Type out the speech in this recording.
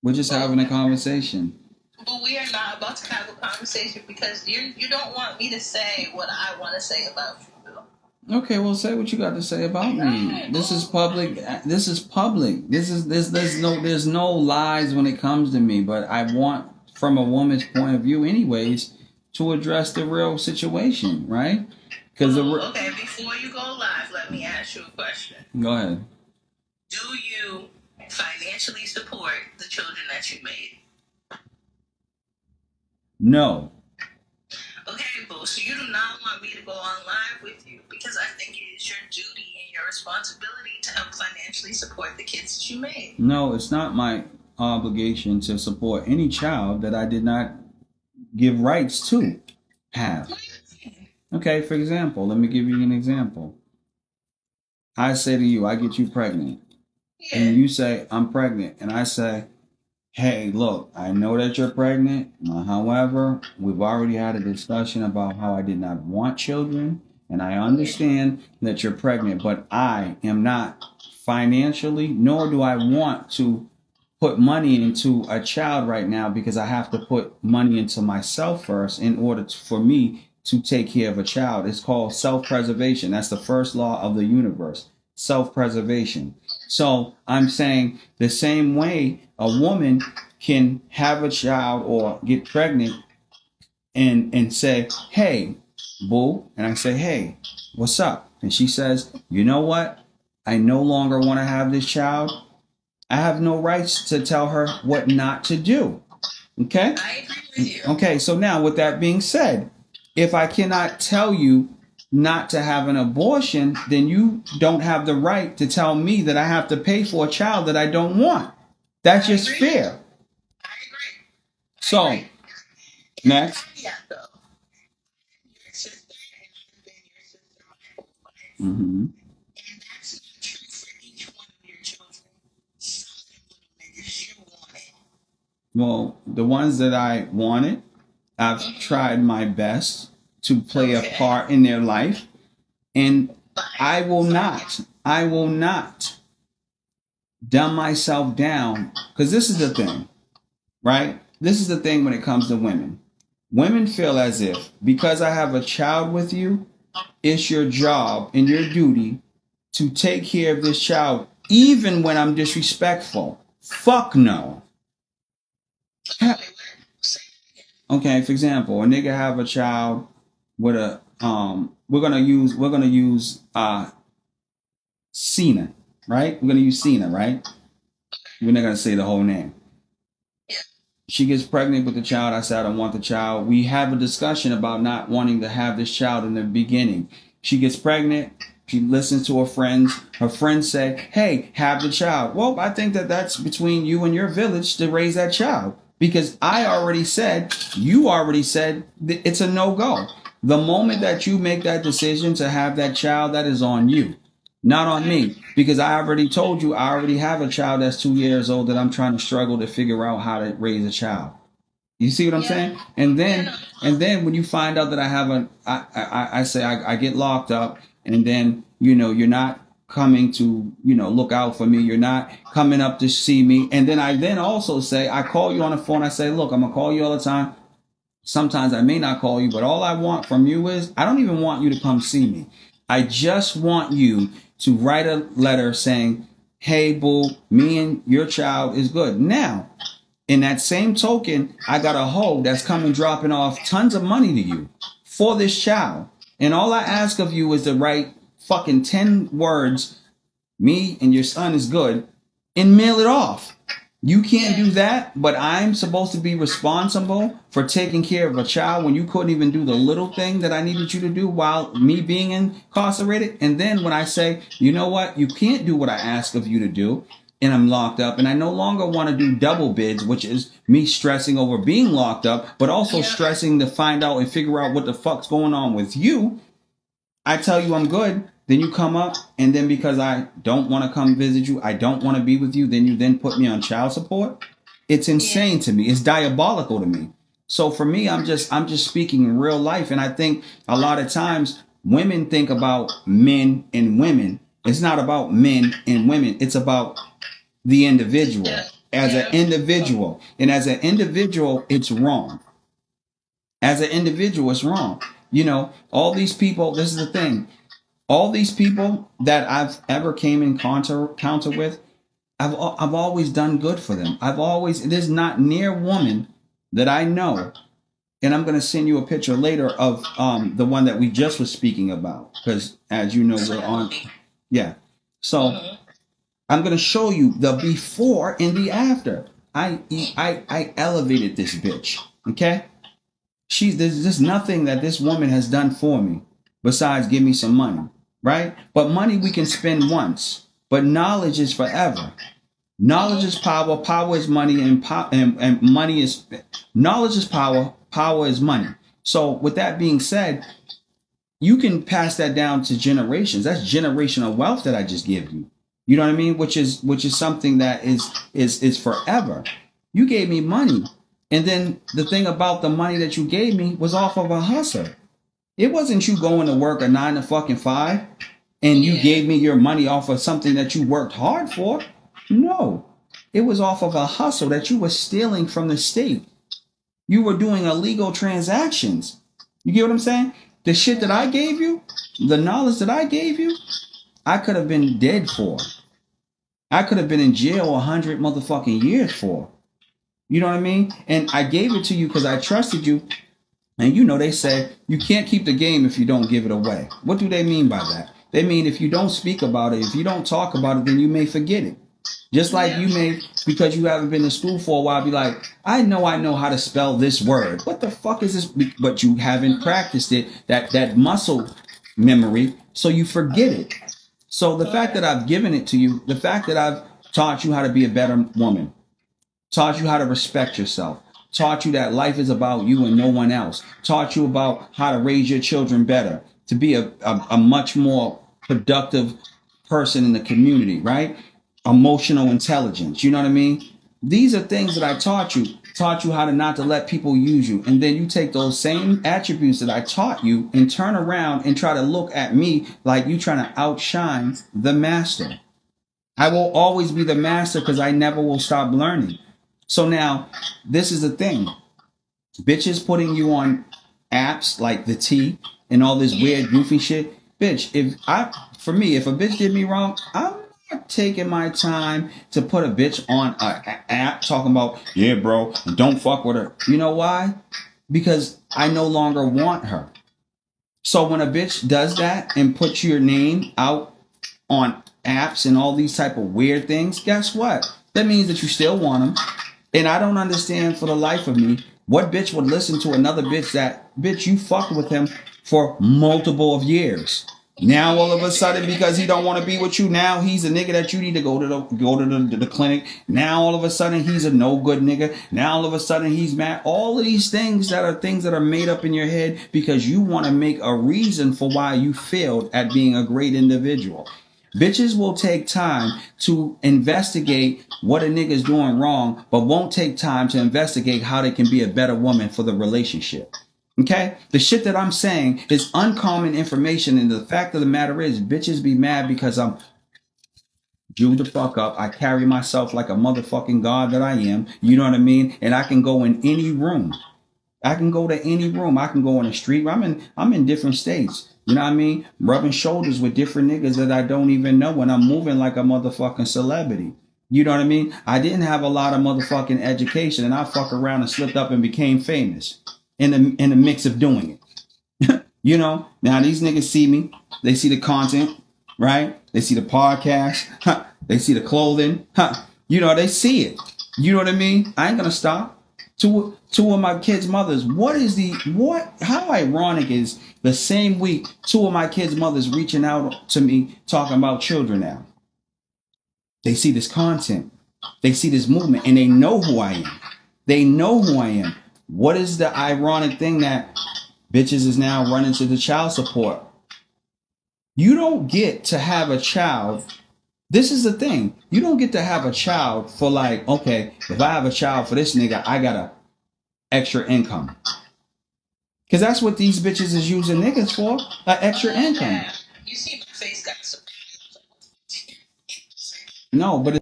We're just having a conversation. But we are not about to have a conversation because you don't want me to say what I want to say about you. Okay, well, say what you got to say about me. This is public. This is public. There's no lies when it comes to me. But I want, from a woman's point of view, anyways, to address the real situation, right? Because okay, before you go live, let me ask you a question. Go ahead. Do you financially support the children that you made? No. Okay, boo. So you do not want me to go on live with you because I think it is your duty and your responsibility to help financially support the kids that you made. No, it's not my obligation to support any child that I did not give rights to have. Okay, for example, let me give you an example. I say to you, I get you pregnant. Yeah. And you say, I'm pregnant. And I say, hey, look, I know that you're pregnant. However, we've already had a discussion about how I did not want children. And I understand that you're pregnant, but I am not financially, nor do I want to put money into a child right now because I have to put money into myself first in order for me to take care of a child. It's called self-preservation. That's the first law of the universe, self-preservation. So I'm saying the same way a woman can have a child or get pregnant and say, hey, boo, and I say, hey, what's up? And she says, you know what? I no longer want to have this child. I have no rights to tell her what not to do. Okay? I agree with you. Okay, so now with that being said, if I cannot tell you not to have an abortion, then you don't have the right to tell me that I have to pay for a child that I don't want. That's just fair. I agree. So, next. Mm-hmm. And that's not true for each one of your children. Some of them little niggas you wanted. Well, the ones that I wanted, I've tried my best to play a part in their life. And I will not dumb myself down. Because this is the thing, right? This is the thing when it comes to women. Women feel as if because I have a child with you, it's your job and your duty to take care of this child, even when I'm disrespectful. Fuck no. Okay, for example, a nigga have a child with a we're gonna use Cena, right? We're gonna use Cena, right? We're not gonna say the whole name. She gets pregnant with the child. I said I don't want the child. We have a discussion about not wanting to have this child in the beginning. She gets pregnant. She listens to her friends. Her friends say, hey, have the child. Well, I think that that's between you and your village to raise that child. Because I already said, you already said, it's a no-go. The moment that you make that decision to have that child, that is on you, not on me. Because I already told you, I already have a child that's 2 years old that I'm trying to struggle to figure out how to raise a child. You see what I'm saying? And then when you find out that I have I say I get locked up, and then you're not coming to look out for me. You're not coming up to see me. And then I then also say I call you on the phone. I say, look, I'm gonna call you all the time. Sometimes I may not call you, but all I want from you is I don't even want you to come see me. I just want you to write a letter saying, hey, boo, me and your child is good. Now, in that same token, I got a hoe that's coming dropping off tons of money to you for this child. And all I ask of you is to write fucking 10 words, me and your son is good, and mail it off. You can't do that, but I'm supposed to be responsible for taking care of a child when you couldn't even do the little thing that I needed you to do while me being incarcerated. And then when I say, you know what, you can't do what I ask of you to do, and I'm locked up, and I no longer want to do double bids, which is me stressing over being locked up, but also stressing to find out and figure out what the fuck's going on with you. I tell you I'm good, then you come up, and then because I don't want to come visit you, I don't want to be with you, then you then put me on child support. It's insane to me. It's diabolical to me. So for me, I'm just speaking in real life, and I think a lot of times women think about men and women. It's not about men and women. It's about the individual. as an individual. And as an individual, it's wrong. As an individual, it's wrong. You know, all these people, this is the thing. All these people that I've ever came in counter with, I've always done good for them. There's not near woman that I know, and I'm gonna send you a picture later of the one that we just was speaking about, because as you know, we're on. Yeah. So I'm gonna show you the before and the after. I elevated this bitch. Okay. There's just nothing that this woman has done for me besides give me some money, right? But money we can spend once, but knowledge is forever. Knowledge is power. Power is money, and money is knowledge is power. Power is money. So with that being said, you can pass that down to generations. That's generational wealth that I just give you. You know what I mean? Which is something that is forever. You gave me money. And then the thing about the money that you gave me was off of a hustle. It wasn't you going to work a 9 to fucking 5 and you gave me your money off of something that you worked hard for. No, it was off of a hustle that you were stealing from the state. You were doing illegal transactions. You get what I'm saying? The shit that I gave you, the knowledge that I gave you, I could have been dead for. I could have been in jail 100 motherfucking years for. You know what I mean? And I gave it to you because I trusted you. And you know, they say you can't keep the game if you don't give it away. What do they mean by that? They mean if you don't speak about it, if you don't talk about it, then you may forget it. Just like you may, because you haven't been to school for a while, be like, I know how to spell this word. What the fuck is this? But you haven't practiced it, that muscle memory, so you forget it. So the fact that I've given it to you, the fact that I've taught you how to be a better woman, taught you how to respect yourself, taught you that life is about you and no one else, taught you about how to raise your children better, to be a much more productive person in the community, right? Emotional intelligence, you know what I mean? These are things that I taught you how to not to let people use you. And then you take those same attributes that I taught you and turn around and try to look at me like you trying to outshine the master. I will always be the master because I never will stop learning. So now, this is the thing. Bitches putting you on apps like the T and all this weird goofy shit. Bitch, if a bitch did me wrong, I'm not taking my time to put a bitch on an app talking about, yeah, bro, and don't fuck with her. You know why? Because I no longer want her. So when a bitch does that and puts your name out on apps and all these type of weird things, guess what? That means that you still want them. And I don't understand for the life of me what bitch would listen to another bitch that, bitch, you fucked with him for multiple of years. Now all of a sudden, because he don't want to be with you, now he's a nigga that you need to go to the clinic. Now all of a sudden he's a no good nigga. Now all of a sudden he's mad. All of these things that are made up in your head because you want to make a reason for why you failed at being a great individual. Bitches will take time to investigate what a nigga is doing wrong, but won't take time to investigate how they can be a better woman for the relationship. Okay? The shit that I'm saying is uncommon information, and the fact of the matter is, bitches be mad because I'm Jew the fuck up. I carry myself like a motherfucking god that I am. You know what I mean? And I can go in any room. I can go to any room. I can go on the street. I'm in different states. You know what I mean? Rubbing shoulders with different niggas that I don't even know when I'm moving like a motherfucking celebrity. You know what I mean? I didn't have a lot of motherfucking education, and I fuck around and slipped up and became famous in the mix of doing it. You know? Now these niggas see me. They see the content, right? They see the podcast. Huh. They see the clothing. Huh. You know, they see it. You know what I mean? I ain't gonna stop. Two of my kids' mothers. How ironic is the same week two of my kids' mothers reaching out to me talking about children now. They see this content. They see this movement and they know who I am. They know who I am. What is the ironic thing that bitches is now running to the child support? You don't get to have a child. This is the thing. You don't get to have a child for like, okay, if I have a child for this nigga, I got a extra income. Because that's what these bitches is using niggas for, an extra income. You see my face got some. No, but